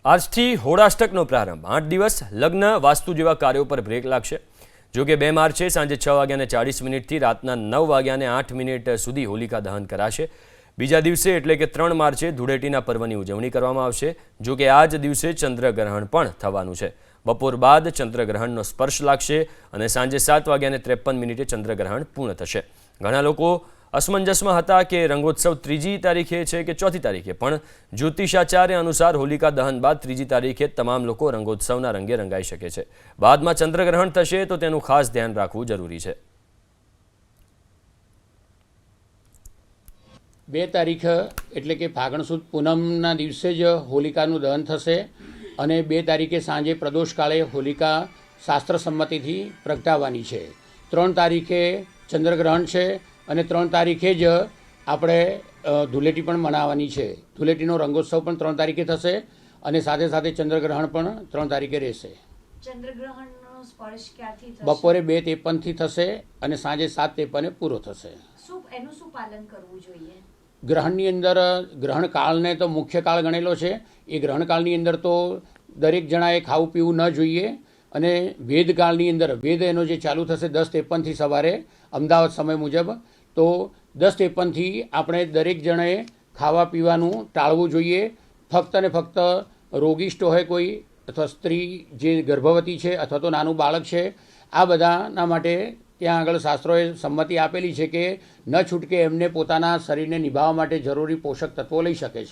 આજથી હોળાષ્ટકનો પ્રારંભ 8 દિવસ લગ્ન વાસ્તુ જેવા કાર્યો પર બ્રેક લાગશે। જો કે 2 માર્ચે સાંજે 6:40 થી રાતના 9:08 સુધી હોલિકા દહન કરાશે। બીજા દિવસે એટલે કે 3 માર્ચે ધૂળેટીના પર્વની ઉજવણી કરવામાં આવશે। જો કે આ જ દિવસે ચંદ્રગ્રહણ પણ થવાનું છે। બપોર બાદ ચંદ્રગ્રહણનો સ્પર્શ લાગશે અને સાંજે 7:53 ચંદ્રગ્રહણ પૂર્ણ થશે। ઘણા લોકો असमंजसમાં હતા કે રંગોત્સવ 3જી તારીખે છે કે 4થી તારીખે, પણ જ્યોતિષાચાર્ય અનુસાર હોલિકા દહન બાદ 3જી તારીખે તમામ લોકો રંગોત્સવના રંગે રંગાઈ શકે છે। બાદમાં ચંદ્રગ્રહણ થશે તો તેનું ખાસ ધ્યાન રાખવું જરૂરી છે। 2 તારીખ એટલે કે ફાગણ સુદ પૂનમના દિવસે જ હોલિકાનું દહન થશે અને 2 તારીખે સાંજે પ્રદોષ કાળે હોલિકા શાસ્ત્ર સંમતિથી પ્રગટાવવાની છે। 3 તારીખે ચંદ્રગ્રહણ છે અને 3 તારીખે જ આપણે ધૂળેટી પણ મનાવવાની છે। ધૂળેટીનો રંગોત્સવ પણ 3 તારીખે થશે અને સાથે સાથે ચંદ્રગ્રહણ પણ 3 તારીખે રહેશે। ચંદ્રગ્રહણનો સ્પર્શ ક્યારથી થશે? બપોરે 2:53 થી થશે અને સાંજે 7:53 પૂરો થશે। એનું શું પાલન કરવું જોઈએ? ગ્રહણની અંદર ગ્રહણ કાળને તો મુખ્ય કાળ ગણેલો છે। એ ગ્રહણ કાળની અંદર તો દરેક જણાએ ખાવું પીવું ન જોઈએ અને વેદકાળની અંદર વેદ એનો જે ચાલુ થશે 10:53 થી સવારે અમદાવાદ સમય મુજબ, તો 10:53 થી આપણે દરેક જણાએ ખાવા પીવાનું ટાળવું જોઈએ। ફક્ત ને ફક્ત રોગિષ્ટ હોય કોઈ અથવા સ્ત્રી જે ગર્ભવતી છે અથવા તો નાનું બાળક છે, આ બધાના માટે ત્યાં આગળ શાસ્ત્રોએ સંમતિ આપેલી છે કે ન છૂટકે એમને પોતાના શરીરને નિભાવવા માટે જરૂરી પોષક તત્વો લઈ શકે છે।